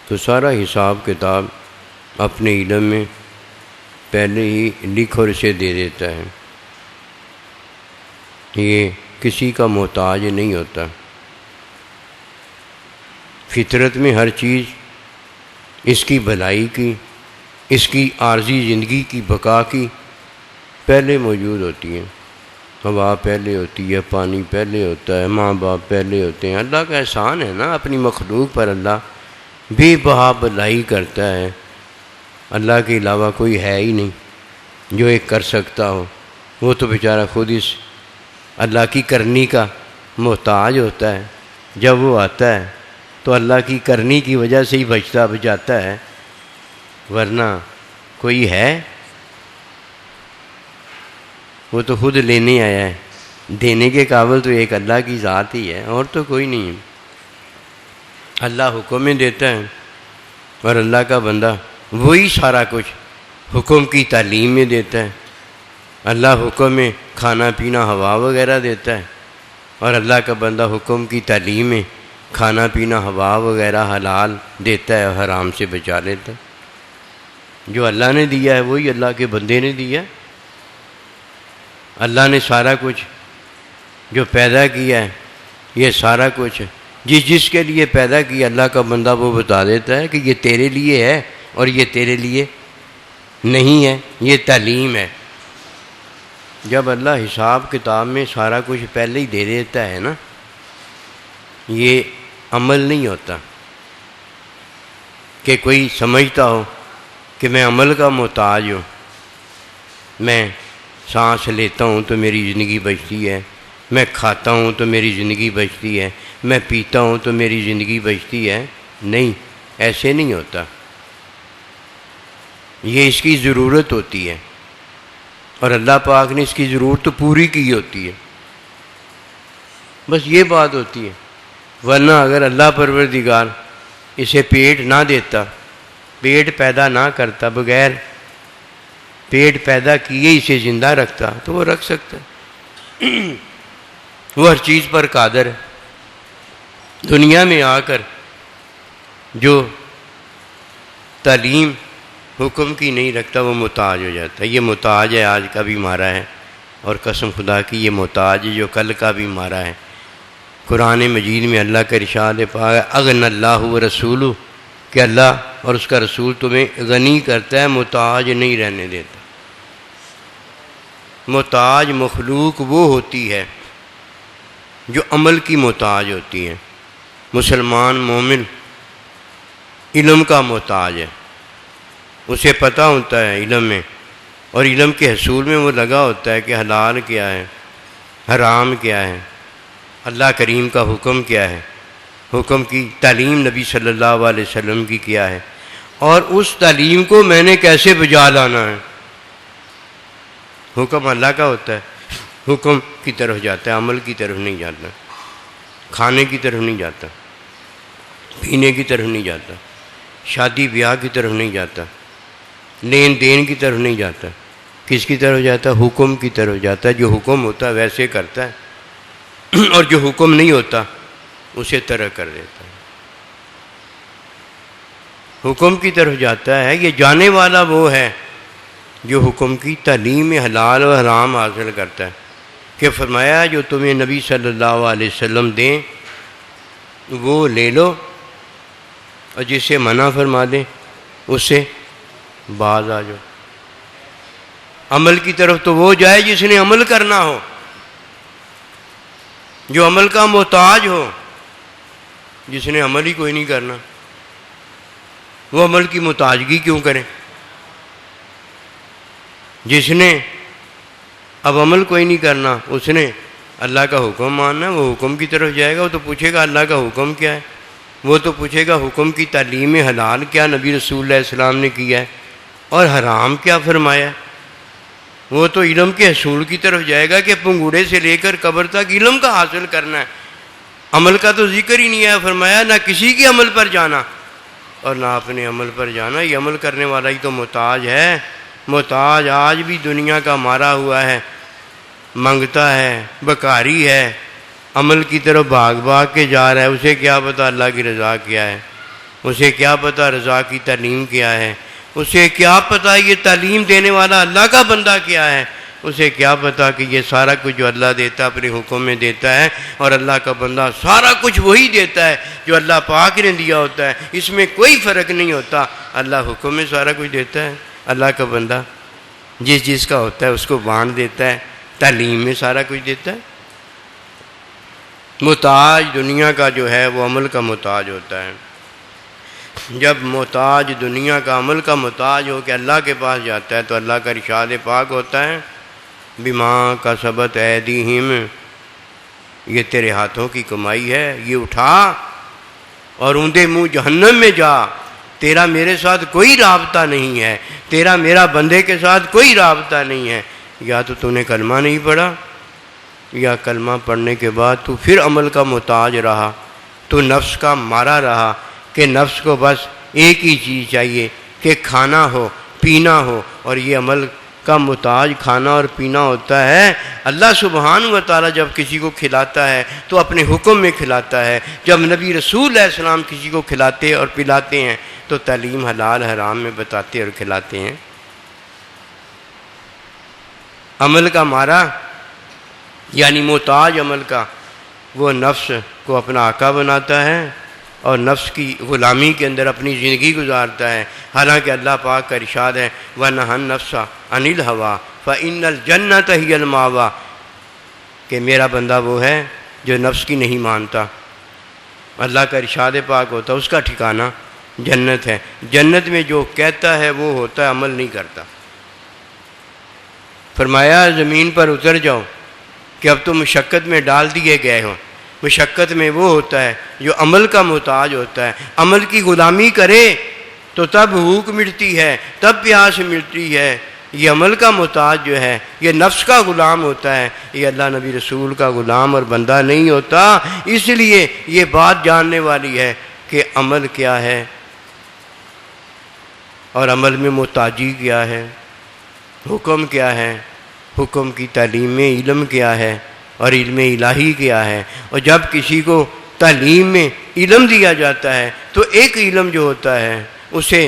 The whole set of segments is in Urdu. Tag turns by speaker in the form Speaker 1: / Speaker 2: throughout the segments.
Speaker 1: تو سارا حساب کتاب اپنے علم میں پہلے ہی لکھ اور اسے دے دیتا ہے. یہ کسی کا محتاج نہیں ہوتا. فطرت میں ہر چیز اس کی بھلائی کی، اس کی عارضی زندگی کی بقا کی پہلے موجود ہوتی ہیں. ہوا پہلے ہوتی ہے، پانی پہلے ہوتا ہے، ماں باپ پہلے ہوتے ہیں. اللہ کا احسان ہے نا اپنی مخلوق پر. اللہ بے بہا بھلائی کرتا ہے. اللہ کے علاوہ کوئی ہے ہی نہیں جو ایک کر سکتا ہو. وہ تو بیچارہ خود اس اللہ کی کرنی کا محتاج ہوتا ہے. جب وہ آتا ہے تو اللہ کی کرنی کی وجہ سے ہی بچتا بچاتا ہے، ورنہ کوئی ہے؟ وہ تو خود لینے آیا ہے. دینے کے قابل تو ایک اللہ کی ذات ہی ہے، اور تو کوئی نہیں ہے. اللہ حکم میں دیتا ہے اور اللہ کا بندہ وہی سارا کچھ حکم کی تعلیم میں دیتا ہے. اللہ حکم میں کھانا پینا ہوا وغیرہ دیتا ہے، اور اللہ کا بندہ حکم کی تعلیم میں کھانا پینا ہوا وغیرہ حلال دیتا ہے اور حرام سے بچا لیتا ہے. جو اللہ نے دیا ہے وہی اللہ کے بندے نے دیا ہے. اللہ نے سارا کچھ جو پیدا کیا ہے، یہ سارا کچھ جس کے لیے پیدا کیا اللہ کا بندہ وہ بتا دیتا ہے کہ یہ تیرے لیے ہے اور یہ تیرے لیے نہیں ہے. یہ تعلیم ہے. جب اللہ حساب کتاب میں سارا کچھ پہلے ہی دے دیتا ہے نا، یہ عمل نہیں ہوتا کہ کوئی سمجھتا ہو کہ میں عمل کا محتاج ہوں. میں سانس لیتا ہوں تو میری زندگی بچتی ہے، میں کھاتا ہوں تو میری زندگی بچتی ہے، میں پیتا ہوں تو میری زندگی بچتی ہے. نہیں، ایسے نہیں ہوتا. یہ اس کی ضرورت ہوتی ہے، اور اللہ پاک نے اس کی ضرورت تو پوری کی ہوتی ہے. بس یہ بات ہوتی ہے. ورنہ اگر اللہ پروردگار اسے پیٹ نہ دیتا، پیٹ پیدا نہ کرتا، بغیر پیٹ پیدا کیے اسے زندہ رکھتا تو وہ رکھ سکتا ہے. وہ ہر چیز پر قادر ہے. دنیا میں آ کر جو تعلیم حکم کی نہیں رکھتا وہ محتاج ہو جاتا ہے. یہ محتاج ہے آج کا بھی مارا ہے، اور قسم خدا کی یہ محتاج ہے جو کل کا بھی مارا ہے. قرآن مجید میں اللہ کا ارشاد پاک ہے اغنى اللہ و رسولہ، کہ اللہ اور اس کا رسول تمہیں غنی کرتا ہے، محتاج نہیں رہنے دیتا. محتاج مخلوق وہ ہوتی ہے جو عمل کی محتاج ہوتی ہے. مسلمان مومن علم کا محتاج ہے. اسے پتہ ہوتا ہے علم میں، اور علم کے حصول میں وہ لگا ہوتا ہے کہ حلال کیا ہے، حرام کیا ہے، اللہ کریم کا حکم کیا ہے، حکم کی تعلیم نبی صلی اللہ علیہ وسلم کی کیا ہے، اور اس تعلیم کو میں نے کیسے بجا لانا ہے. حکم اللہ کا ہوتا ہے، حکم کی طرف جاتا ہے، عمل کی طرف نہیں جاتا. کھانے کی طرف نہیں جاتا، پینے کی طرف نہیں جاتا، شادی بیاہ کی طرف نہیں جاتا، لین دین کی طرف نہیں جاتا. کس کی طرف جاتا ہے؟ حکم کی طرف جاتا ہے. جو حکم ہوتا ہے ویسے کرتا ہے، اور جو حکم نہیں ہوتا اسے ترک کر دیتا ہے. حکم کی طرف جاتا ہے. یہ جانے والا وہ ہے جو حکم کی تعلیم میں حلال و حرام حاصل کرتا ہے. کہ فرمایا جو تمہیں نبی صلی اللہ علیہ وسلم دیں وہ لے لو، اور جسے منع فرما دیں اس سے باز آ جاؤ. عمل کی طرف تو وہ جائے جس نے عمل کرنا ہو، جو عمل کا محتاج ہو. جس نے عمل ہی کوئی نہیں کرنا وہ عمل کی محتاجگی کیوں کرے؟ جس نے اب عمل کوئی نہیں کرنا اس نے اللہ کا حکم ماننا، وہ حکم کی طرف جائے گا. وہ تو پوچھے گا اللہ کا حکم کیا ہے، وہ تو پوچھے گا حکم کی تعلیم حلال کیا نبی رسول اللہ علیہ السلام نے کیا ہے، اور حرام کیا فرمایا. وہ تو علم کے حصول کی طرف جائے گا کہ پنگوڑے سے لے کر قبر تک علم کا حاصل کرنا ہے. عمل کا تو ذکر ہی نہیں ہے. فرمایا نہ کسی کے عمل پر جانا اور نہ اپنے عمل پر جانا. یہ عمل کرنے والا ہی تو محتاج ہے. محتاج آج بھی دنیا کا مارا ہوا ہے، منگتا ہے، بکاری ہے، عمل کی طرف بھاگ بھاگ کے جا رہا ہے. اسے کیا پتہ اللہ کی رضا کیا ہے. اسے کیا پتہ رضا کی تعلیم کیا ہے، اسے کیا پتہ یہ تعلیم دینے والا اللہ کا بندہ کیا ہے، اسے کیا پتہ کہ یہ سارا کچھ جو اللہ دیتا ہے اپنے حکم میں دیتا ہے، اور اللہ کا بندہ سارا کچھ وہی دیتا ہے جو اللہ پاک نے دیا ہوتا ہے، اس میں کوئی فرق نہیں ہوتا، اللہ حکم میں سارا کچھ دیتا ہے، اللہ کا بندہ جس کا ہوتا ہے اس کو بانٹ دیتا ہے، تعلیم میں سارا کچھ دیتا ہے۔ محتاج دنیا کا جو ہے وہ عمل کا محتاج ہوتا ہے۔ جب محتاج دنیا کا عمل کا محتاج ہو کے اللہ کے پاس جاتا ہے تو اللہ کا ارشاد پاک ہوتا ہے بما کسبت ایدیہم، یہ تیرے ہاتھوں کی کمائی ہے، یہ اٹھا اور اوندے منہ جہنم میں جا، تیرا میرے ساتھ کوئی رابطہ نہیں ہے، تیرا میرا بندے کے ساتھ کوئی رابطہ نہیں ہے۔ یا تو نے کلمہ نہیں پڑھا، یا کلمہ پڑھنے کے بعد تو پھر عمل کا محتاج رہا، تو نفس کا مارا رہا کہ نفس کو بس ایک ہی چیز چاہیے کہ کھانا ہو پینا ہو، اور یہ عمل کا محتاج کھانا اور پینا ہوتا ہے۔ اللہ سبحانہ و تعالیٰ جب کسی کو کھلاتا ہے تو اپنے حکم میں کھلاتا ہے، جب نبی رسول علیہ السلام کسی کو کھلاتے اور پلاتے ہیں تو تعلیم حلال حرام میں بتاتے اور کھلاتے ہیں۔ عمل کا مارا یعنی محتاج عمل کا، وہ نفس کو اپنا آقا بناتا ہے اور نفس کی غلامی کے اندر اپنی زندگی گزارتا ہے، حالانکہ اللہ پاک کا ارشاد ہے وَنَهَى النَّفْسَ عَنِ الْهَوَىٰ فَإِنَّ الْجَنَّةَ هِيَ الْمَأْوَىٰ، کہ میرا بندہ وہ ہے جو نفس کی نہیں مانتا، اللہ کا ارشاد پاک ہوتا ہے اس کا ٹھکانہ جنت ہے۔ جنت میں جو کہتا ہے وہ ہوتا ہے، عمل نہیں کرتا۔ فرمایا زمین پر اتر جاؤ کہ اب تو مشقت میں ڈال دیے گئے ہو۔ مشقت میں وہ ہوتا ہے جو عمل کا محتاج ہوتا ہے، عمل کی غلامی کرے تو تب بھوک مٹتی ہے، تب پیاس مٹتی ہے۔ یہ عمل کا محتاج جو ہے یہ نفس کا غلام ہوتا ہے، یہ اللہ نبی رسول کا غلام اور بندہ نہیں ہوتا۔ اس لیے یہ بات جاننے والی ہے کہ عمل کیا ہے اور عمل میں محتاجی کیا ہے، حکم کیا ہے، حکم کی تعلیم میں علم کیا ہے اور علم الہی کیا ہے۔ اور جب کسی کو تعلیم میں علم دیا جاتا ہے تو ایک علم جو ہوتا ہے اسے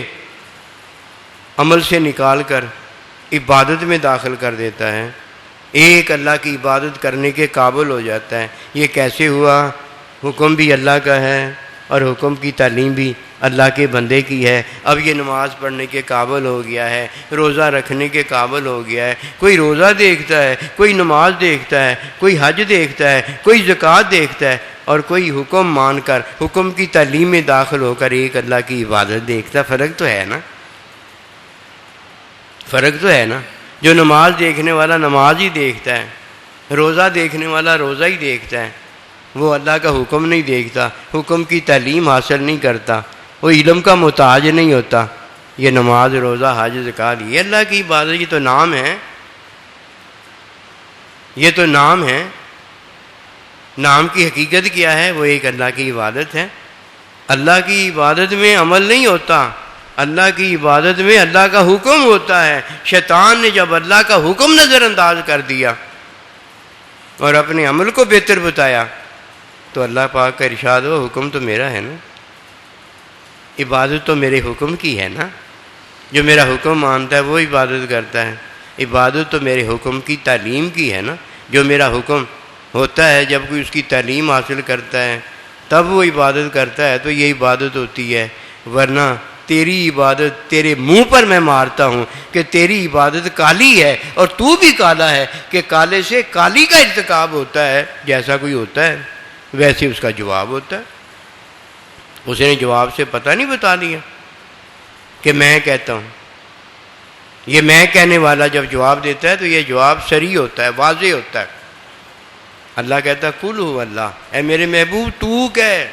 Speaker 1: عمل سے نکال کر عبادت میں داخل کر دیتا ہے، ایک اللہ کی عبادت کرنے کے قابل ہو جاتا ہے۔ یہ کیسے ہوا؟ حکم بھی اللہ کا ہے اور حکم کی تعلیم بھی اللہ کے بندے کی ہے۔ اب یہ نماز پڑھنے کے قابل ہو گیا ہے، روزہ رکھنے کے قابل ہو گیا ہے۔ کوئی روزہ دیکھتا ہے، کوئی نماز دیکھتا ہے، کوئی حج دیکھتا ہے، کوئی زکوٰۃ دیکھتا ہے، اور کوئی حکم مان کر حکم کی تعلیم میں داخل ہو کر ایک اللہ کی عبادت دیکھتا ہے۔ فرق تو ہے نا، فرق تو ہے نا۔ جو نماز دیکھنے والا نماز ہی دیکھتا ہے، روزہ دیکھنے والا روزہ ہی دیکھتا ہے، وہ اللہ کا حکم نہیں دیکھتا، حکم کی تعلیم حاصل نہیں کرتا، وہ علم کا محتاج نہیں ہوتا۔ یہ نماز روزہ حج زکوٰۃ یہ اللہ کی عبادت، یہ تو نام ہے، یہ تو نام ہے۔ نام کی حقیقت کیا ہے؟ وہ ایک اللہ کی عبادت ہے۔ اللہ کی عبادت میں عمل نہیں ہوتا، اللہ کی عبادت میں اللہ کا حکم ہوتا ہے۔ شیطان نے جب اللہ کا حکم نظر انداز کر دیا اور اپنے عمل کو بہتر بتایا تو اللہ پاک کا ارشاد ہو حکم تو میرا ہے نا، عبادت تو میرے حکم کی ہے نا، جو میرا حکم مانتا ہے وہ عبادت کرتا ہے۔ عبادت تو میرے حکم کی تعلیم کی ہے نا، جو میرا حکم ہوتا ہے جب کوئی اس کی تعلیم حاصل کرتا ہے تب وہ عبادت کرتا ہے تو یہ عبادت ہوتی ہے۔ ورنہ تیری عبادت تیرے منہ پر میں مارتا ہوں کہ تیری عبادت کالی ہے اور تو بھی کالا ہے، کہ کالے سے کالی کا ارتکاب ہوتا ہے، جیسا کوئی ہوتا ہے ویسے اس کا جواب ہوتا ہے۔ اس نے جواب سے پتہ نہیں بتا دیا کہ میں کہتا ہوں۔ یہ میں کہنے والا جب جواب دیتا ہے تو یہ جواب صریح ہوتا ہے، واضح ہوتا ہے۔ اللہ کہتا ہے قل هو اللہ، اے میرے محبوب تو کہہ۔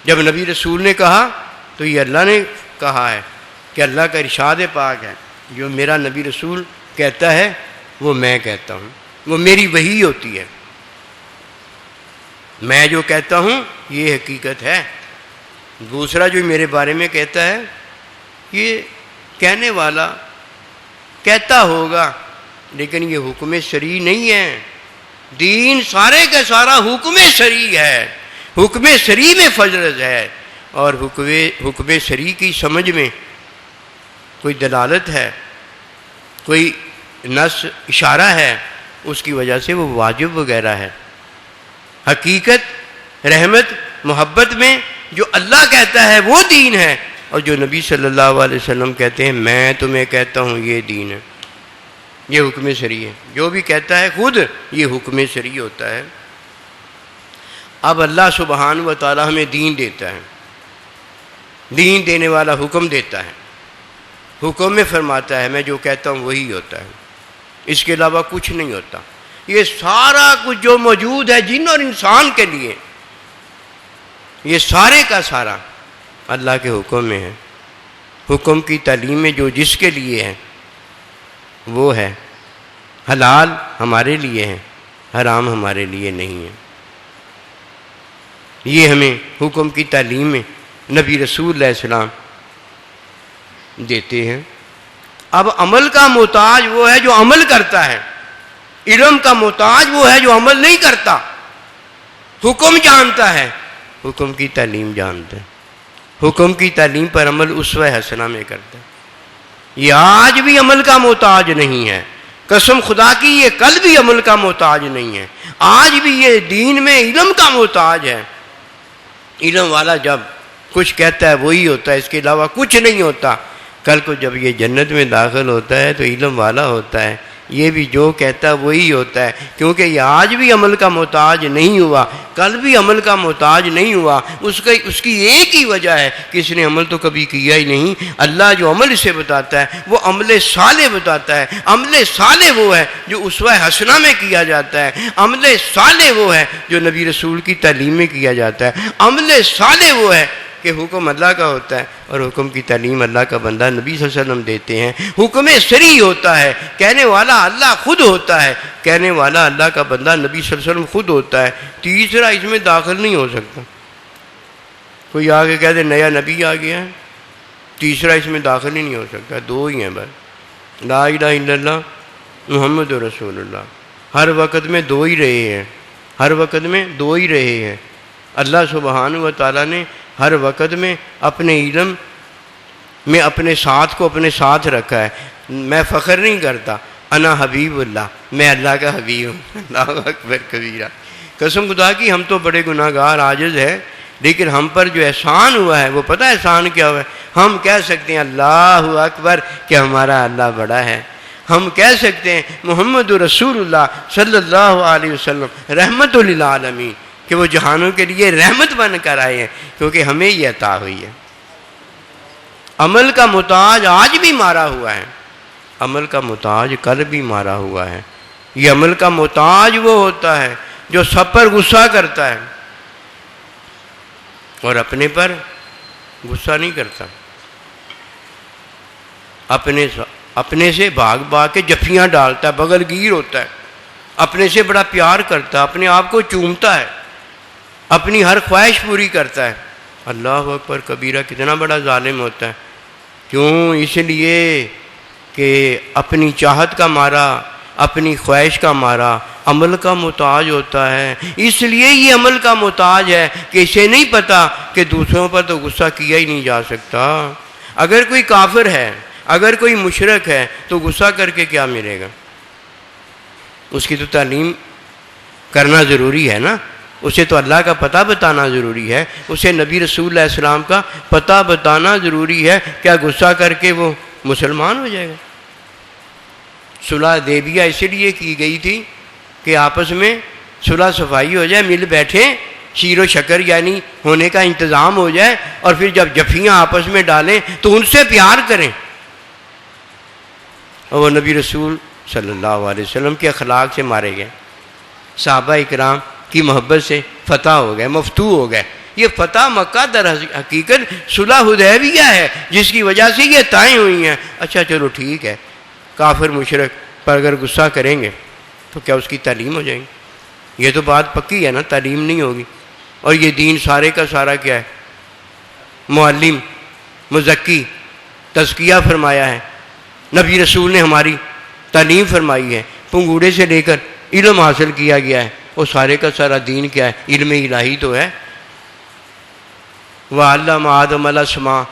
Speaker 1: جب نبی رسول نے کہا تو یہ اللہ نے کہا ہے کہ اللہ کا ارشاد پاک ہے، جو میرا نبی رسول کہتا ہے وہ میں کہتا ہوں، وہ میری وحی ہوتی ہے۔ میں جو کہتا ہوں یہ حقیقت ہے۔ دوسرا جو میرے بارے میں کہتا ہے یہ کہنے والا کہتا ہوگا، لیکن یہ حکم شرعی نہیں ہے۔ دین سارے کا سارا حکم شرعی ہے، حکم شرعی میں فضل ہے۔ اور حکم شرعی کی سمجھ میں کوئی دلالت ہے، کوئی نص اشارہ ہے، اس کی وجہ سے وہ واجب وغیرہ ہے۔ حقیقت رحمت محبت میں جو اللہ کہتا ہے وہ دین ہے، اور جو نبی صلی اللہ علیہ وسلم کہتے ہیں میں تمہیں کہتا ہوں یہ دین ہے، یہ حکم شرعی ہے۔ جو بھی کہتا ہے خود یہ حکم شرعی ہوتا ہے۔ اب اللہ سبحانہ و تعالی ہمیں دین دیتا ہے، دین دینے والا حکم دیتا ہے، حکم میں فرماتا ہے میں جو کہتا ہوں وہی ہوتا ہے، اس کے علاوہ کچھ نہیں ہوتا۔ یہ سارا کچھ جو موجود ہے جن اور انسان کے لیے، یہ سارے کا سارا اللہ کے حکم میں ہے۔ حکم کی تعلیم میں جو جس کے لیے ہے وہ ہے حلال ہمارے لیے ہے، حرام ہمارے لیے نہیں ہے۔ یہ ہمیں حکم کی تعلیم میں نبی رسول علیہ السلام دیتے ہیں۔ اب عمل کا محتاج وہ ہے جو عمل کرتا ہے، علم کا محتاج وہ ہے جو عمل نہیں کرتا۔ حکم جانتا ہے، حکم کی تعلیم جانتا ہے، حکم کی تعلیم پر عمل اسوہ حسنہ میں کرتا ہے۔ یہ آج بھی عمل کا محتاج نہیں ہے، قسم خدا کی یہ کل بھی عمل کا محتاج نہیں ہے، آج بھی یہ دین میں علم کا محتاج ہے۔ علم والا جب کچھ کہتا ہے وہی ہوتا ہے، اس کے علاوہ کچھ نہیں ہوتا۔ کل کو جب یہ جنت میں داخل ہوتا ہے تو علم والا ہوتا ہے، یہ بھی جو کہتا ہے وہی ہوتا ہے، کیونکہ یہ آج بھی عمل کا محتاج نہیں ہوا، کل بھی عمل کا محتاج نہیں ہوا۔ اس کی ایک ہی وجہ ہے کہ اس نے عمل تو کبھی کیا ہی نہیں۔ اللہ جو عمل اسے بتاتا ہے وہ عمل صالح بتاتا ہے۔ عمل صالح وہ ہے جو اسوہ حسنہ میں کیا جاتا ہے، عمل صالح وہ ہے جو نبی رسول کی تعلیم میں کیا جاتا ہے، عمل صالح وہ ہے کہ حکم اللہ کا ہوتا ہے اور حکم کی تعلیم اللہ کا بندہ نبی صلی اللہ علیہ وسلم دیتے ہیں۔ حکم شرعی ہوتا ہے، کہنے والا اللہ خود ہوتا ہے، کہنے والا اللہ کا بندہ نبی صلی اللہ علیہ وسلم خود ہوتا ہے۔ تیسرا اس میں داخل نہیں ہو سکتا۔ کوئی آگے کہہ دے نیا نبی آ گیا ہے، تیسرا اس میں داخل ہی نہیں ہو سکتا۔ دو ہی ہیں بس، لا الہ الا اللہ محمد رسول اللہ۔ ہر وقت میں دو ہی رہے ہیں، ہر وقت میں دو ہی رہے ہیں۔ اللہ سبحانہ و تعالیٰ نے ہر وقت میں اپنے علم میں اپنے ساتھ کو اپنے ساتھ رکھا ہے۔ میں فخر نہیں کرتا، انا حبیب اللہ، میں اللہ کا حبیب ہوں۔ اللہ اکبر کبیرہ۔ قسم خدا کی ہم تو بڑے گناہ گار عاجز ہیں، لیکن ہم پر جو احسان ہوا ہے وہ پتہ ہے احسان کیا ہوا ہے؟ ہم کہہ سکتے ہیں اللہ اکبر کہ ہمارا اللہ بڑا ہے، ہم کہہ سکتے ہیں محمد رسول اللہ صلی اللہ علیہ وسلم رحمت للعالمین، کہ وہ جہانوں کے لیے رحمت بن کر آئے ہیں، کیونکہ ہمیں یہ عطا ہوئی ہے۔ عمل کا محتاج آج بھی مارا ہوا ہے، عمل کا محتاج کل بھی مارا ہوا ہے۔ یہ عمل کا محتاج وہ ہوتا ہے جو سب پر غصہ کرتا ہے اور اپنے پر غصہ نہیں کرتا، اپنے سے بھاگ بھاگ کے جفیاں ڈالتا ہے، بغل گیر ہوتا ہے، اپنے سے بڑا پیار کرتا ہے، اپنے آپ کو چومتا ہے، اپنی ہر خواہش پوری کرتا ہے۔ اللہ اکبر کبیرہ، کتنا بڑا ظالم ہوتا ہے۔ کیوں؟ اس لیے کہ اپنی چاہت کا مارا، اپنی خواہش کا مارا عمل کا محتاج ہوتا ہے۔ اس لیے یہ عمل کا محتاج ہے کہ اسے نہیں پتا کہ دوسروں پر تو غصہ کیا ہی نہیں جا سکتا۔ اگر کوئی کافر ہے، اگر کوئی مشرک ہے تو غصہ کر کے کیا ملے گا؟ اس کی تو تعلیم کرنا ضروری ہے نا، اسے تو اللہ کا پتہ بتانا ضروری ہے، اسے نبی رسول علیہ السلام کا پتہ بتانا ضروری ہے۔ کیا غصہ کر کے وہ مسلمان ہو جائے گا؟ صلح حدیبیہ اس لیے کی گئی تھی کہ آپس میں صلح صفائی ہو جائے، مل بیٹھے، شیر و شکر یعنی ہونے کا انتظام ہو جائے، اور پھر جب جفیاں آپس میں ڈالیں تو ان سے پیار کریں۔ اور وہ نبی رسول صلی اللہ علیہ وسلم کے اخلاق سے مارے گئے، صحابہ اکرام کی محبت سے فتح ہو گئے، مفتوح ہو گئے۔ یہ فتح مکہ در حقیقت صلح حدیبیہ ہے جس کی وجہ سے یہ طے ہوئی ہیں۔ اچھا چلو ٹھیک ہے، کافر مشرک پر اگر غصہ کریں گے تو کیا اس کی تعلیم ہو جائے گی؟ یہ تو بات پکی ہے نا، تعلیم نہیں ہوگی۔ اور یہ دین سارے کا سارا کیا ہے؟ معلم، مزکی، تزکیہ فرمایا ہے، نبی رسول نے ہماری تعلیم فرمائی ہے، پنگوڑے سے لے کر علم حاصل کیا گیا ہے۔ وہ سارے کا سارا دین کیا ہے؟ علم الہی تو ہے۔ وَعَلَّمَ آدَمَ الْأَسْمَاءَ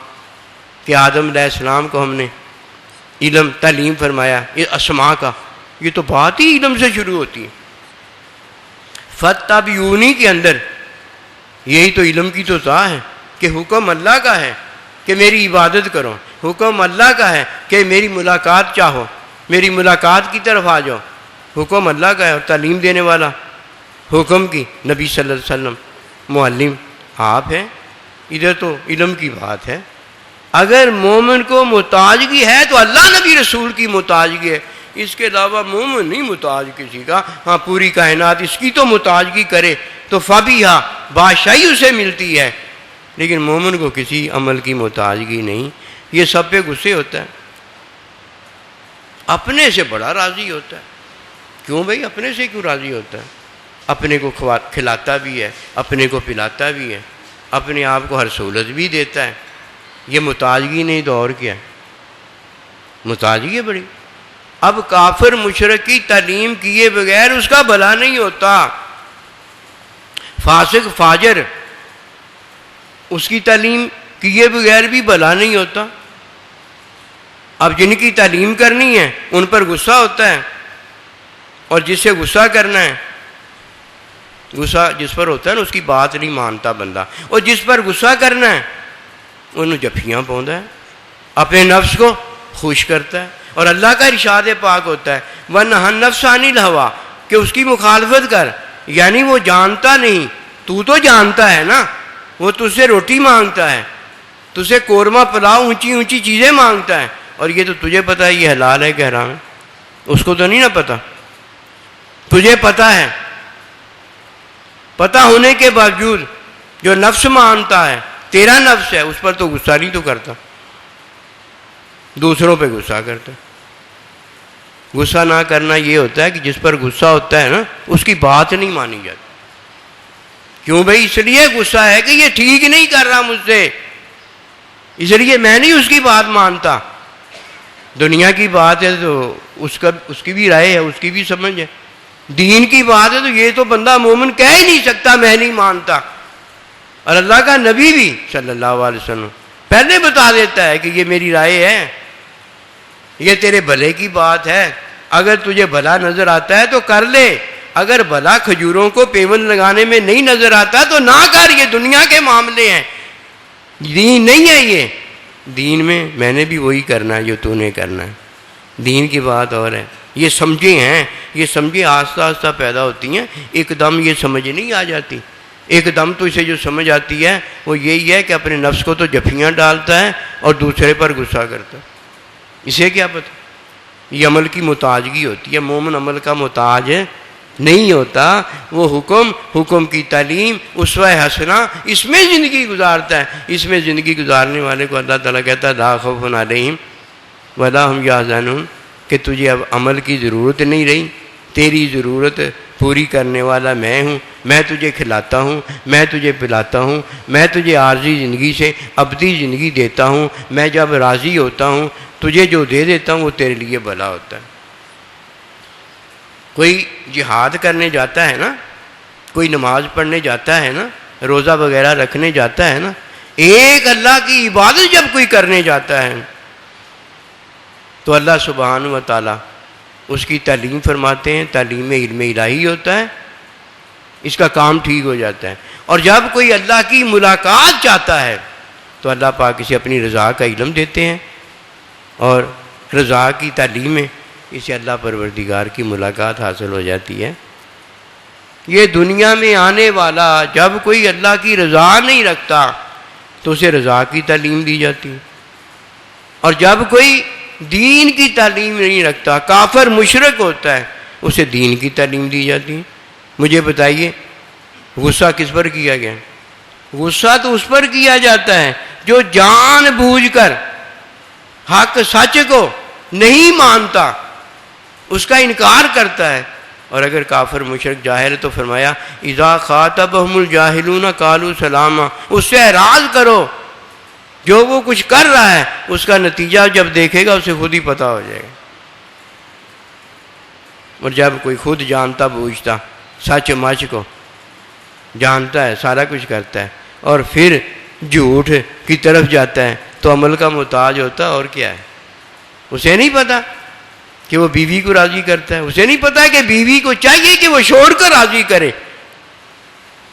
Speaker 1: کہ آدم علیہ السلام کو ہم نے علم تعلیم فرمایا یہ اسماء کا. یہ تو بات ہی علم سے شروع ہوتی ہے. فَاتَّبِعُونِی کے اندر یہی تو علم کی تو تا ہے کہ حکم اللہ کا ہے کہ میری عبادت کرو، حکم اللہ کا ہے کہ میری ملاقات چاہو، میری ملاقات کی طرف آ جاؤ. حکم اللہ کا ہے. اور تعلیم دینے والا حکم کی نبی صلی اللہ علیہ وسلم، معلم آپ ہیں. ادھر تو علم کی بات ہے. اگر مومن کو محتاجگی ہے تو اللہ نبی رسول کی محتاجگی ہے. اس کے علاوہ مومن نہیں محتاج کسی کا. ہاں پوری کائنات اس کی تو محتاجگی کرے تو فبیہا بادشاہی اسے ملتی ہے، لیکن مومن کو کسی عمل کی محتاجگی نہیں. یہ سب پہ غصے ہوتا ہے، اپنے سے بڑا راضی ہوتا ہے. کیوں بھائی اپنے سے کیوں راضی ہوتا ہے؟ اپنے کو کھلاتا بھی ہے، اپنے کو پلاتا بھی ہے، اپنے آپ کو ہر سہولت بھی دیتا ہے. یہ محتاجگی نہیں تو اور کیا ہے؟ محتاجگی ہے بڑی. اب کافر مشرک کی تعلیم کیے بغیر اس کا بھلا نہیں ہوتا. فاسق فاجر اس کی تعلیم کیے بغیر بھی بھلا نہیں ہوتا. اب جن کی تعلیم کرنی ہے ان پر غصہ ہوتا ہے، اور جس سے غصہ کرنا ہے، غصہ جس پر ہوتا ہے نا اس کی بات نہیں مانتا بندہ، اور جس پر غصہ کرنا ہے انہوں جفیاں پوندا ہے، اپنے نفس کو خوش کرتا ہے. اور اللہ کا ارشاد پاک ہوتا ہے وَنَهَا النَّفْسَ عَنِ الْهَوَىٰ کہ اس کی مخالفت کر. یعنی وہ جانتا نہیں، تو جانتا ہے نا. وہ تجھ سے روٹی مانگتا ہے، تجھ سے قورمہ پلاؤ اونچی اونچی چیزیں مانگتا ہے، اور یہ تو تجھے پتہ ہے یہ حلال ہے کہ حرام ہے. اس کو تو نہیں نا پتہ، تجھے پتہ ہے. پتہ ہونے کے باوجود جو نفس مانتا ہے، تیرا نفس ہے، اس پر تو غصہ نہیں تو کرتا، دوسروں پہ غصہ کرتا. غصہ نہ کرنا یہ ہوتا ہے کہ جس پر غصہ ہوتا ہے نا اس کی بات نہیں مانی جاتی. کیوں بھائی؟ اس لیے غصہ ہے کہ یہ ٹھیک نہیں کر رہا مجھ سے، اس لیے میں نہیں اس کی بات مانتا. دنیا کی بات ہے تو اس کی بھی رائے ہے، اس کی بھی سمجھ ہے. دین کی بات ہے تو یہ تو بندہ مومن کہہ ہی نہیں سکتا میں نہیں مانتا. اور اللہ کا نبی بھی صلی اللہ علیہ وسلم پہلے بتا دیتا ہے کہ یہ میری رائے ہے، یہ تیرے بھلے کی بات ہے. اگر تجھے بھلا نظر آتا ہے تو کر لے، اگر بھلا کھجوروں کو پیوند لگانے میں نہیں نظر آتا تو نہ کر. یہ دنیا کے معاملے ہیں، دین نہیں ہے. یہ دین میں نے بھی وہی کرنا ہے جو تو نے کرنا ہے. دین کی بات اور ہے. یہ سمجھیں ہیں، یہ سمجھیں آہستہ آہستہ پیدا ہوتی ہیں. ایک دم یہ سمجھ نہیں آ جاتی. ایک دم تو اسے جو سمجھ آتی ہے وہ یہی ہے کہ اپنے نفس کو تو جفیاں ڈالتا ہے اور دوسرے پر غصہ کرتا ہے. اسے کیا پتہ؟ یہ عمل کی محتاجگی ہوتی ہے. مومن عمل کا محتاج نہیں ہوتا. وہ حکم کی تعلیم، اسوہ حسنہ، اس میں زندگی گزارتا ہے. اس میں زندگی گزارنے والے کو اللہ تعالیٰ کہتا ہے لا خوف علیہم ولا ہم یحزنون کہ تجھے اب عمل کی ضرورت نہیں رہی، تیری ضرورت پوری کرنے والا میں ہوں. میں تجھے کھلاتا ہوں، میں تجھے پلاتا ہوں، میں تجھے عارضی زندگی سے ابدی زندگی دیتا ہوں. میں جب راضی ہوتا ہوں تجھے جو دے دیتا ہوں وہ تیرے لیے بھلا ہوتا ہے. کوئی جہاد کرنے جاتا ہے نا، کوئی نماز پڑھنے جاتا ہے نا، روزہ وغیرہ رکھنے جاتا ہے نا، ایک اللہ کی عبادت جب کوئی کرنے جاتا ہے تو اللہ سبحانہ و تعالیٰ اس کی تعلیم فرماتے ہیں. تعلیم علم الہی ہوتا ہے، اس کا کام ٹھیک ہو جاتا ہے. اور جب کوئی اللہ کی ملاقات چاہتا ہے تو اللہ پاک اسے اپنی رضا کا علم دیتے ہیں، اور رضا کی تعلیم میں اسے اللہ پروردگار کی ملاقات حاصل ہو جاتی ہے. یہ دنیا میں آنے والا جب کوئی اللہ کی رضا نہیں رکھتا تو اسے رضا کی تعلیم دی جاتی ہے، اور جب کوئی دین کی تعلیم نہیں رکھتا، کافر مشرک ہوتا ہے، اسے دین کی تعلیم دی جاتی ہے. مجھے بتائیے غصہ کس پر کیا گیا؟ غصہ تو اس پر کیا جاتا ہے جو جان بوجھ کر حق سچ کو نہیں مانتا، اس کا انکار کرتا ہے. اور اگر کافر مشرک جاہل ہے تو فرمایا اذا خاطبهم الجاہلون قالوا سلاما، اس سے اعراض کرو. جو وہ کچھ کر رہا ہے اس کا نتیجہ جب دیکھے گا اسے خود ہی پتہ ہو جائے گا. اور جب کوئی خود جانتا بوجھتا سچ مچ کو جانتا ہے، سارا کچھ کرتا ہے، اور پھر جھوٹ کی طرف جاتا ہے تو عمل کا محتاج ہوتا اور کیا ہے؟ اسے نہیں پتا کہ وہ بیوی کو راضی کرتا ہے، اسے نہیں پتا کہ بیوی کو چاہیے کہ وہ شوہر کو راضی کرے،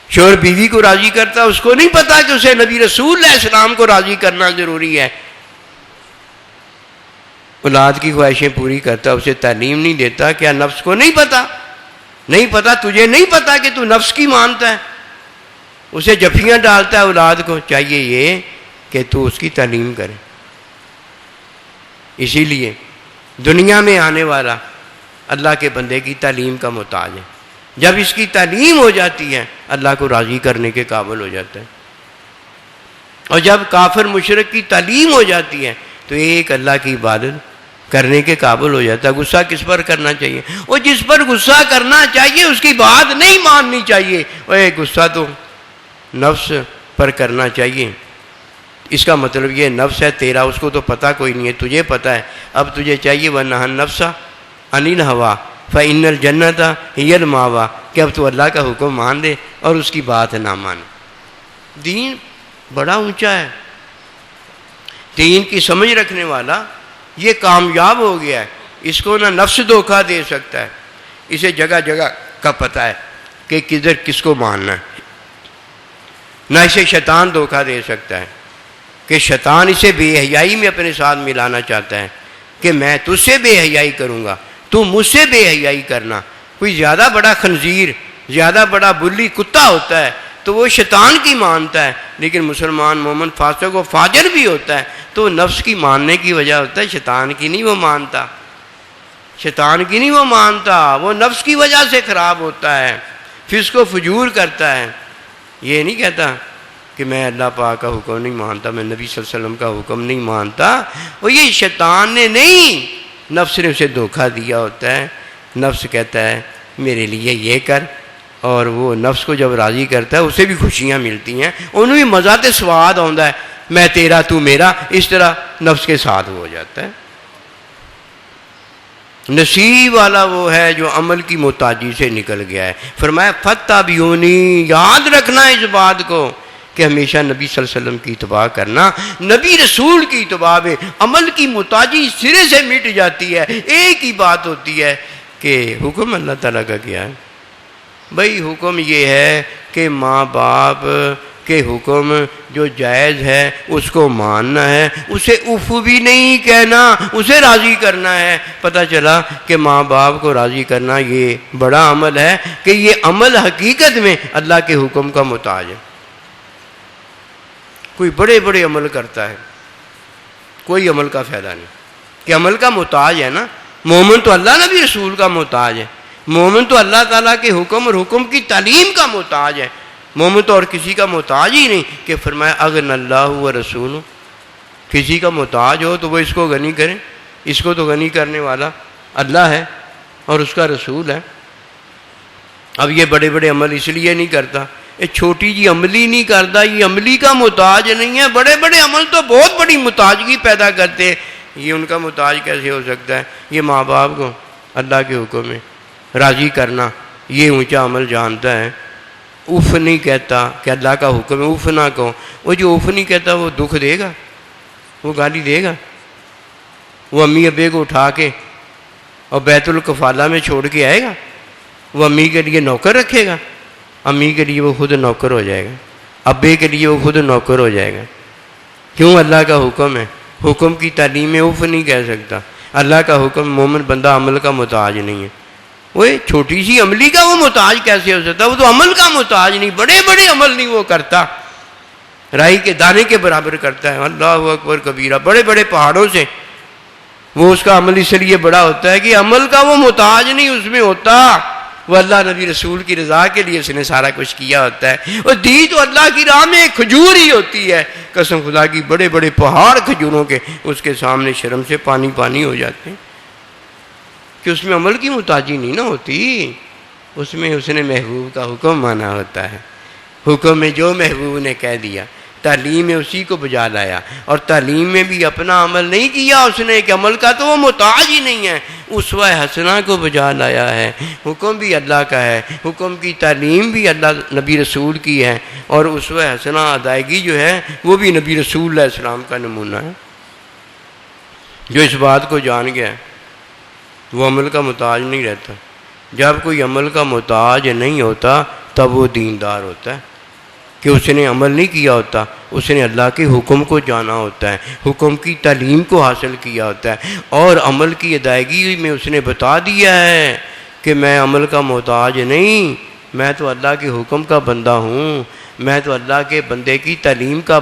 Speaker 1: شوہر بیوی کو راضی کرتا ہے، اس کو نہیں پتا کہ اسے نبی رسول علیہ السلام کو راضی کرنا ضروری ہے، اولاد کی خواہشیں پوری کرتا، اسے تعلیم نہیں دیتا، کیا نفس کو نہیں پتا؟ نہیں پتا، تجھے نہیں پتا کہ تو نفس کی مانتا ہے، اسے جفیاں ڈالتا ہے، اولاد کو چاہیے یہ کہ تو اس کی تعلیم کرے۔ اسی لیے دنیا میں آنے والا اللہ کے بندے کی تعلیم کا محتاج ہے، جب اس کی تعلیم ہو جاتی ہے اللہ کو راضی کرنے کے قابل ہو جاتا ہے، اور جب کافر مشرک کی تعلیم ہو جاتی ہے تو ایک اللہ کی عبادت کرنے کے قابل ہو جاتا ہے۔ غصہ کس پر کرنا چاہیے؟ اور جس پر غصہ کرنا چاہیے اس کی بات نہیں ماننی چاہیے، اور غصہ تو نفس پر کرنا چاہیے۔ اس کا مطلب یہ نفس ہے تیرا، اس کو تو پتہ کوئی نہیں ہے، تجھے پتہ ہے، اب تجھے چاہیے وَنَهَا النَّفْسَ عَنِ الْهَوَىٰ فَإِنَّ الْجَنَّةَ هِيَ الْمَأْوَىٰ کہ اب تو اللہ کا حکم مان دے اور اس کی بات نہ مانے۔ دین بڑا اونچا ہے، دین کی سمجھ رکھنے والا یہ کامیاب ہو گیا ہے، اس کو نہ نفس دھوکہ دے سکتا ہے، اسے جگہ جگہ کا پتہ ہے کہ کدھر کس کو ماننا ہے، نہ اسے شیطان دھوکہ دے سکتا ہے کہ شیطان اسے بے حیائی میں اپنے ساتھ ملانا چاہتا ہے کہ میں تجھ سے بے حیائی کروں گا، تو مجھ سے بے حیائی کرنا۔ کوئی زیادہ بڑا خنزیر، زیادہ بڑا بلی کتا ہوتا ہے تو وہ شیطان کی مانتا ہے، لیکن مسلمان مومن فاسق و فاجر بھی ہوتا ہے تو نفس کی ماننے کی وجہ ہوتا ہے، شیطان کی نہیں وہ مانتا، شیطان کی نہیں وہ مانتا، وہ نفس کی وجہ سے خراب ہوتا ہے، فسق و فجور کرتا ہے۔ یہ نہیں کہتا کہ میں اللہ پاک کا حکم نہیں مانتا، میں نبی صلی اللہ علیہ وسلم کا حکم نہیں مانتا، اور یہ شیطان نے نہیں، نفس نے اسے دھوکہ دیا ہوتا ہے۔ نفس کہتا ہے میرے لیے یہ کر، اور وہ نفس کو جب راضی کرتا ہے اسے بھی خوشیاں ملتی ہیں، انہوں بھی مزہ تے سواد آتا ہے، میں تیرا تو میرا، اس طرح نفس کے ساتھ ہو جاتا ہے۔ نصیب والا وہ ہے جو عمل کی محتاجی سے نکل گیا ہے۔ فرمایا فَاتَّبِعُونِی، یاد رکھنا اس بات کو کہ ہمیشہ نبی صلی اللہ علیہ وسلم کی اتباع کرنا، نبی رسول کی اتباع میں عمل کی محتاجی سرے سے مٹ جاتی ہے۔ ایک ہی بات ہوتی ہے کہ حکم اللہ تعالیٰ کا کیا ہے؟ بھئی حکم یہ ہے کہ ماں باپ کے حکم جو جائز ہے اس کو ماننا ہے، اسے اف بھی نہیں کہنا، اسے راضی کرنا ہے۔ پتہ چلا کہ ماں باپ کو راضی کرنا یہ بڑا عمل ہے کہ یہ عمل حقیقت میں اللہ کے حکم کا محتاج ہے۔ کوئی بڑے بڑے عمل کرتا ہے، کوئی عمل کا فائدہ نہیں، کہ عمل کا محتاج ہے نا۔ مومن تو اللہ نبی رسول کا محتاج ہے، مومن تو اللہ تعالیٰ کے حکم اور حکم کی تعلیم کا محتاج ہے، مومن تو اور کسی کا محتاج ہی نہیں۔ کہ فرمایا اغن اللہ و رسول، کسی کا محتاج ہو تو وہ اس کو غنی کرے، اس کو تو غنی کرنے والا اللہ ہے اور اس کا رسول ہے۔ اب یہ بڑے بڑے عمل اس لیے نہیں کرتا، یہ چھوٹی جی عملی نہیں کرتا، یہ عملی کا محتاج نہیں ہے۔ بڑے بڑے عمل تو بہت بڑی محتاجگی پیدا کرتے ہیں، یہ ان کا محتاج کیسے ہو سکتا ہے؟ یہ ماں باپ کو اللہ کے حکم میں راضی کرنا یہ اونچا عمل جانتا ہے۔ اف نہیں کہتا کہ اللہ کا حکم ہے اف نہ کہو، وہ جو اف نہیں کہتا وہ دکھ دے گا، وہ گالی دے گا، وہ امی ابے کو اٹھا کے اور بیت الکفالہ میں چھوڑ کے آئے گا، وہ امی کے لیے نوکر رکھے گا، امی کے لیے وہ خود نوکر ہو جائے گا، ابے کے لیے وہ خود نوکر ہو جائے گا۔ کیوں؟ اللہ کا حکم ہے، حکم کی تعلیم میں اف نہیں کہہ سکتا۔ اللہ کا حکم، مومن بندہ عمل کا محتاج نہیں ہے۔ وہ چھوٹی سی عملی کا وہ محتاج کیسے ہو سکتا؟ وہ تو عمل کا محتاج نہیں، بڑے بڑے عمل نہیں وہ کرتا، رائی کے دانے کے برابر کرتا ہے۔ اللہ اکبر کبیرہ، بڑے بڑے پہاڑوں سے وہ اس کا عمل اس لیے بڑا ہوتا ہے کہ عمل کا وہ محتاج نہیں اس میں ہوتا، وہ اللہ نبی رسول کی رضا کے لیے اس نے سارا کچھ کیا ہوتا ہے۔ اور دی تو اللہ کی راہ میں ایک کھجور ہی ہوتی ہے، قسم خدا کی بڑے بڑے پہاڑ کھجوروں کے اس کے سامنے شرم سے پانی پانی ہو جاتے ہیں، کہ اس میں عمل کی محتاجی نہیں نہ ہوتی، اس میں اس نے محبوب کا حکم مانا ہوتا ہے۔ حکم میں جو محبوب نے کہہ دیا، تعلیم میں اسی کو بجا لایا، اور تعلیم میں بھی اپنا عمل نہیں کیا اس نے، کہ عمل کا تو وہ محتاج ہی نہیں ہے، اسوہ حسنہ کو بجا لایا ہے۔ حکم بھی اللہ کا ہے، حکم کی تعلیم بھی اللہ نبی رسول کی ہے، اور اسوہ حسنہ ادائیگی جو ہے وہ بھی نبی رسول علیہ السلام کا نمونہ ہے۔ جو اس بات کو جان گیا ہے وہ عمل کا محتاج نہیں رہتا۔ جب کوئی عمل کا محتاج نہیں ہوتا تب وہ دیندار ہوتا ہے، کہ اس نے عمل نہیں کیا ہوتا، اس نے اللہ کے حکم کو جانا ہوتا ہے، حکم کی تعلیم کو حاصل کیا ہوتا ہے، اور عمل کی ادائیگی میں اس نے بتا دیا ہے کہ میں عمل کا محتاج نہیں، میں تو اللہ کے حکم کا بندہ ہوں، میں تو اللہ کے بندے کی تعلیم کا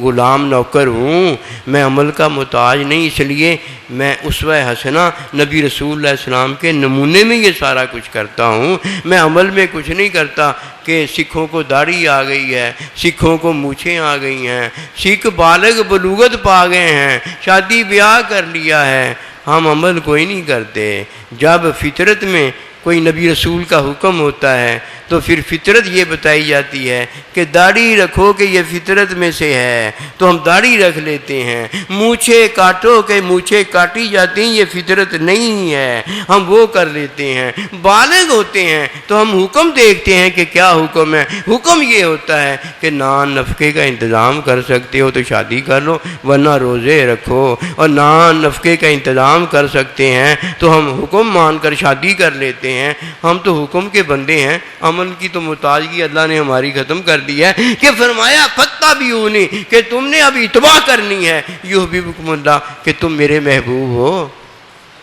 Speaker 1: غلام نوکر ہوں، میں عمل کا محتاج نہیں، اس لیے میں اسوہ حسنہ نبی رسول اللہ علیہ السلام کے نمونے میں یہ سارا کچھ کرتا ہوں۔ میں عمل میں کچھ نہیں کرتا کہ سکھوں کو داڑھی آ گئی ہے، سکھوں کو مونچھیں آ گئی ہیں، سکھ بالغ بلوغت پا گئے ہیں، شادی بیاہ کر لیا ہے، ہم عمل کوئی نہیں کرتے۔ جب فطرت میں کوئی نبی رسول کا حکم ہوتا ہے تو پھر فطرت یہ بتائی جاتی ہے کہ داڑھی رکھو کہ یہ فطرت میں سے ہے، تو ہم داڑھی رکھ لیتے ہیں۔ مونچھیں کاٹو کہ مونچھیں کاٹی جاتی ہیں، یہ فطرت نہیں ہے، ہم وہ کر لیتے ہیں۔ بالغ ہوتے ہیں تو ہم حکم دیکھتے ہیں کہ کیا حکم ہے۔ حکم یہ ہوتا ہے کہ نان نفقے کا انتظام کر سکتے ہو تو شادی کر لو، ورنہ روزے رکھو، اور نان نفقے کا انتظام کر سکتے ہیں تو ہم حکم مان کر شادی کر لیتے ہیں۔ ہم تو حکم کے بندے ہیں، عمل کی تو محتاجگی اللہ نے ہماری ختم کر دی ہے، کہ فرمایا فاتبعونی، کہ تم نے اب اتباع کرنی ہے، یحببکم اللہ، کہ تم میرے محبوب ہو،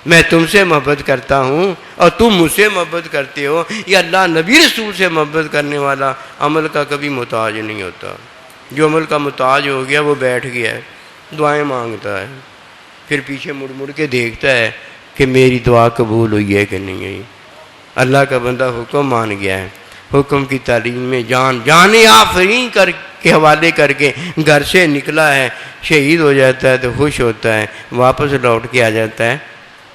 Speaker 1: میں تم سے محبت کرتا ہوں اور تم مجھ سے محبت کرتے ہو۔ یہ اللہ نبی رسول سے محبت کرنے والا عمل کا کبھی محتاج نہیں ہوتا۔ جو عمل کا محتاج ہو گیا وہ بیٹھ گیا ہے، دعائیں مانگتا ہے، پھر پیچھے مڑ مڑ کے دیکھتا ہے کہ میری دعا قبول ہوئی ہے کہ نہیں ہوئی۔ اللہ کا بندہ حکم مان گیا ہے، حکم کی تعلیم میں جان آفرین کر کے حوالے کر کے گھر سے نکلا ہے، شہید ہو جاتا ہے تو خوش ہوتا ہے، واپس لوٹ کے آ جاتا ہے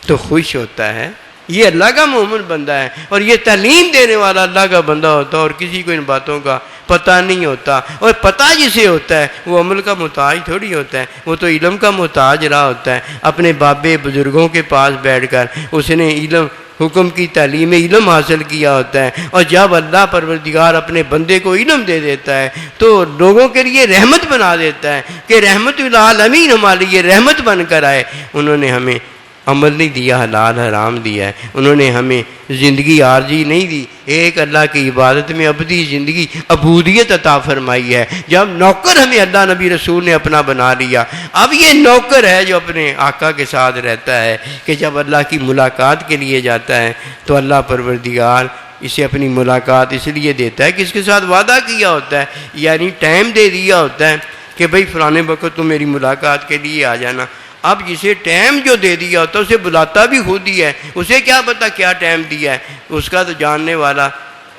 Speaker 1: تو خوش ہوتا ہے۔ یہ اللہ کا مومن بندہ ہے، اور یہ تعلیم دینے والا اللہ کا بندہ ہوتا ہے، اور کسی کو ان باتوں کا پتہ نہیں ہوتا۔ اور پتہ جسے ہوتا ہے وہ عمل کا محتاج تھوڑی ہوتا ہے، وہ تو علم کا محتاج رہا ہوتا ہے۔ اپنے بابے بزرگوں کے پاس بیٹھ کر اس نے علم، حکم کی تعلیم علم حاصل کیا ہوتا ہے، اور جب اللہ پروردگار اپنے بندے کو علم دے دیتا ہے تو لوگوں کے لیے رحمت بنا دیتا ہے کہ رحمت للعالمین ہمارے لیے رحمت بن کر آئے۔ انہوں نے ہمیں عمل نہیں دیا، حلال حرام دیا ہے، انہوں نے ہمیں زندگی عارضی نہیں دی، ایک اللہ کی عبادت میں ابدی زندگی عبودیت عطا فرمائی ہے۔ جب نوکر ہمیں اللہ نبی رسول نے اپنا بنا لیا، اب یہ نوکر ہے جو اپنے آقا کے ساتھ رہتا ہے، کہ جب اللہ کی ملاقات کے لیے جاتا ہے تو اللہ پروردگار اسے اپنی ملاقات اس لیے دیتا ہے کہ اس کے ساتھ وعدہ کیا ہوتا ہے، یعنی ٹائم دے دیا ہوتا ہے کہ بھئی فلانے وقت تم میری ملاقات کے لیے آ جانا۔ اب جسے ٹائم جو دے دیا ہوتا ہے اسے بلاتا بھی خود ہی ہے، اسے کیا پتا کیا ٹائم دیا ہے، اس کا تو جاننے والا،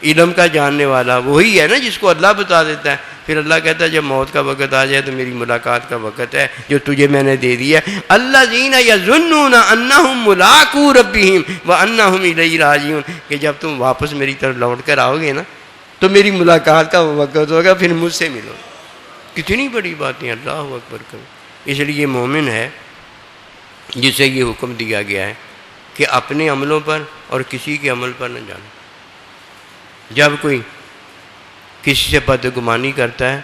Speaker 1: علم کا جاننے والا وہی ہے نا جس کو اللہ بتا دیتا ہے۔ پھر اللہ کہتا ہے جب موت کا وقت آ جائے تو میری ملاقات کا وقت ہے جو تجھے میں نے دے دیا ہے۔ الذین یظنون انہم ملاقو ربہم وانہم الیہ راجعون، کہ جب تم واپس میری طرف لوٹ کر آؤ گے نا تو میری ملاقات کا وقت ہوگا، پھر مجھ سے ملو۔ کتنی بڑی باتیں، اللہ اکبر کرو۔ اس لیے مومن ہے جسے یہ حکم دیا گیا ہے کہ اپنے عملوں پر اور کسی کے عمل پر نہ جانا۔ جب کوئی کسی سے بدگمانی کرتا ہے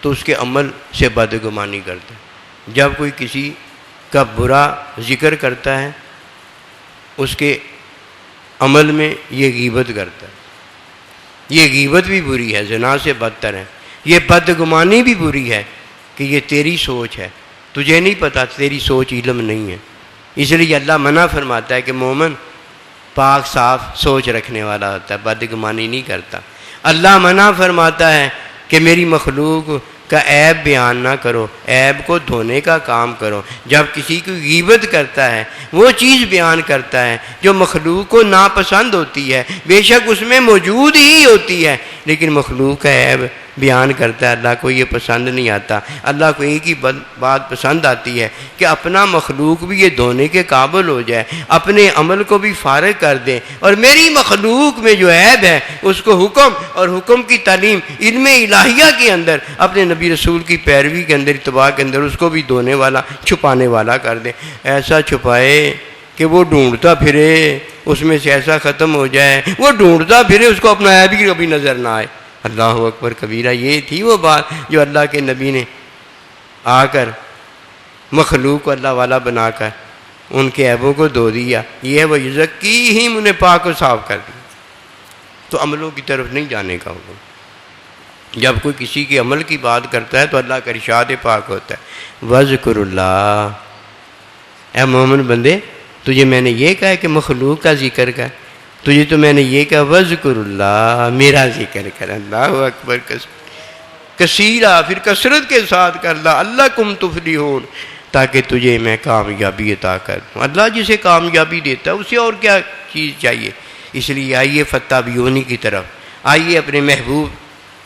Speaker 1: تو اس کے عمل سے بدگمانی کرتا ہے، جب کوئی کسی کا برا ذکر کرتا ہے اس کے عمل میں یہ غیبت کرتا ہے۔ یہ غیبت بھی بری ہے، زنا سے بدتر ہے۔ یہ بدگمانی بھی بری ہے کہ یہ تیری سوچ ہے، تجھے نہیں پتا، تیری سوچ علم نہیں ہے۔ اس لیے اللہ منع فرماتا ہے کہ مومن پاک صاف سوچ رکھنے والا ہوتا ہے، بدگمانی نہیں کرتا۔ اللہ منع فرماتا ہے کہ میری مخلوق کا عیب بیان نہ کرو، عیب کو دھونے کا کام کرو۔ جب کسی کو غیبت کرتا ہے وہ چیز بیان کرتا ہے جو مخلوق کو ناپسند ہوتی ہے، بے شک اس میں موجود ہی ہوتی ہے، لیکن مخلوق کا عیب بیان کرتا ہے۔ اللہ کو یہ پسند نہیں آتا۔ اللہ کو ایک ہی بات پسند آتی ہے کہ اپنا مخلوق بھی یہ دھونے کے قابل ہو جائے، اپنے عمل کو بھی فارغ کر دے، اور میری مخلوق میں جو عیب ہے اس کو حکم اور حکم کی تعلیم علم الہیہ کے اندر، اپنے نبی رسول کی پیروی کے اندر، اتباع کے اندر اس کو بھی دھونے والا، چھپانے والا کر دے۔ ایسا چھپائے کہ وہ ڈھونڈتا پھرے اس میں سے ایسا ختم ہو جائے، وہ ڈھونڈتا پھرے اس کو اپنا عیب بھی کبھی نظر نہ آئے۔ اللہ اکبر کبیرہ، یہ تھی وہ بات جو اللہ کے نبی نے آ کر مخلوق کو اللہ والا بنا کر ان کے عیبوں کو دھو دیا۔ یہ ہے وہ یزکیہم، انہیں پاک و صاف کر دیا۔ تو عملوں کی طرف نہیں جانے کا حکم۔ جب کوئی کسی کے عمل کی بات کرتا ہے تو اللہ کا ارشاد پاک ہوتا ہے وذکر اللہ، اے مومن بندے تجھے میں نے یہ کہا کہ مخلوق کا ذکر کر، تجھے تو میں نے یہ کہا وذکر اللہ، میرا ذکر کر۔ اللہ اکبر کثیرہ، پھر کثرت کے ساتھ کر لعلکم تفلحون، تاکہ تجھے میں کامیابی عطا کر دوں۔ اللہ جسے کامیابی دیتا ہے اسے اور کیا چیز چاہیے؟ اس لیے آئیے فتابیونی کی طرف، آئیے اپنے محبوب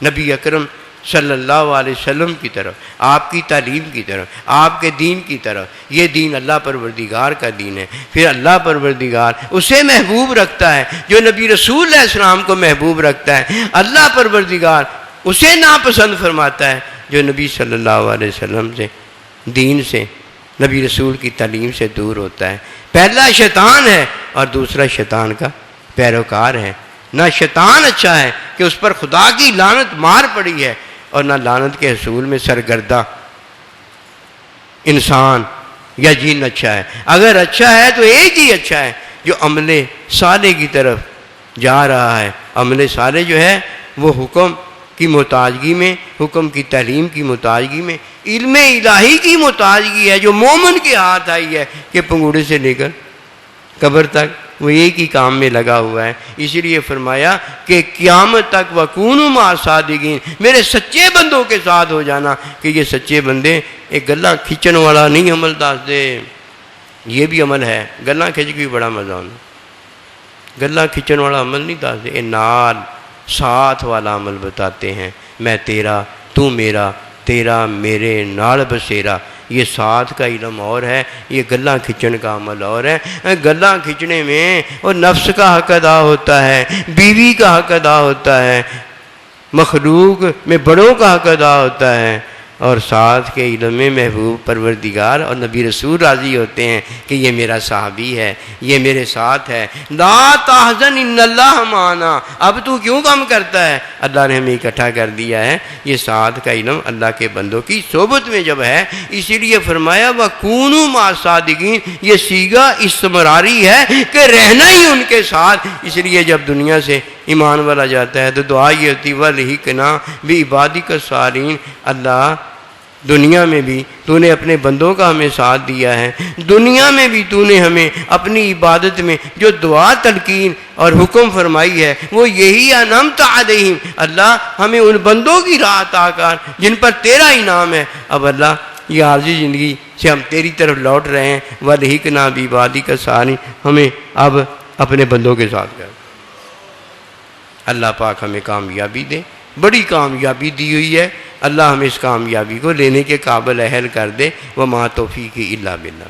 Speaker 1: نبی اکرم صلی اللہ علیہ وسلم کی طرف، آپ کی تعلیم کی طرف، آپ کے دین کی طرف۔ یہ دین اللہ پروردگار کا دین ہے۔ پھر اللہ پروردگار اسے محبوب رکھتا ہے جو نبی رسول علیہ السلام کو محبوب رکھتا ہے۔ اللہ پروردگار اسے ناپسند فرماتا ہے جو نبی صلی اللہ علیہ وسلم سے، دین سے، نبی رسول کی تعلیم سے دور ہوتا ہے۔ پہلا شیطان ہے اور دوسرا شیطان کا پیروکار ہے۔ نہ شیطان اچھا ہے کہ اس پر خدا کی لعنت مار پڑی ہے، اور نہ لعنت کے حصول میں سرگردہ انسان یا جن اچھا ہے۔ اگر اچھا ہے تو ایک ہی اچھا ہے جو عمل صالح کی طرف جا رہا ہے۔ عمل صالح جو ہے وہ حکم کی محتاجگی میں، حکم کی تعلیم کی محتاجگی میں، علم الہی کی محتاجگی ہے جو مومن کے ہاتھ آئی ہے کہ پنگوڑے سے لے کر قبر تک وہ ایک ہی کام میں لگا ہوا ہے۔ اسی لیے فرمایا کہ قیامت تک وَكُونُوا مَعَ الصَّادِقِينَ، میرے سچے بندوں کے ساتھ ہو جانا۔ کہ یہ سچے بندے ایک گلا کھچن والا نہیں عمل دس دے، یہ بھی عمل ہے، گلا کھچ کے بھی بڑا مزہ ہونا، گلا کھچن والا عمل نہیں دس دے، یہ نال ساتھ والا عمل بتاتے ہیں۔ میں تیرا، تو میرا، تیرا میرے نال بسیرا، یہ ساتھ کا علم اور ہے، یہ گلاں کھچن کا عمل اور ہے۔ گلاں کھچنے میں اور نفس کا حق ادا ہوتا ہے، بیوی کا حق ادا ہوتا ہے، مخلوق میں بڑوں کا حق ادا ہوتا ہے، اور ساتھ کے علم میں محبوب پروردگار اور نبی رسول راضی ہوتے ہیں کہ یہ میرا صحابی ہے، یہ میرے ساتھ ہے۔ لا تحزن ان اللہ معنا، اب تو کیوں کام کرتا ہے؟ اللہ نے ہمیں اکٹھا کر دیا ہے۔ یہ ساتھ کا علم اللہ کے بندوں کی صحبت میں جب ہے، اسی لیے فرمایا وَكُونُوا مَعَ الصَّادِقِينَ، یہ صیغہ استمراری ہے کہ رہنا ہی ان کے ساتھ۔ اس لیے جب دنیا سے ایمان والا جاتا ہے تو دعا یہ ہوتی وَالْحِقْنَا بِعِبَادِكَ الصَّالِحِينَ، اللہ دنیا میں بھی تو نے اپنے بندوں کا ہمیں ساتھ دیا ہے، دنیا میں بھی تو نے ہمیں اپنی عبادت میں جو دعا تلقین اور حکم فرمائی ہے وہ یہی انعمت علیہم، اللہ ہمیں ان بندوں کی راہ عطا کر جن پر تیرا انعام ہے۔ اب اللہ یہ عارضی زندگی سے ہم تیری طرف لوٹ رہے ہیں، وَالْحِقْنَا بِعِبَادِكَ الصَّالِحِينَ، ہمیں اب اپنے بندوں کے ساتھ کر۔ اللہ پاک ہمیں کامیابی دے، بڑی کامیابی دی ہوئی ہے، اللہ ہمیں اس کامیابی کو لینے کے قابل اہل کر دے۔ وما توفیقی الا باللہ۔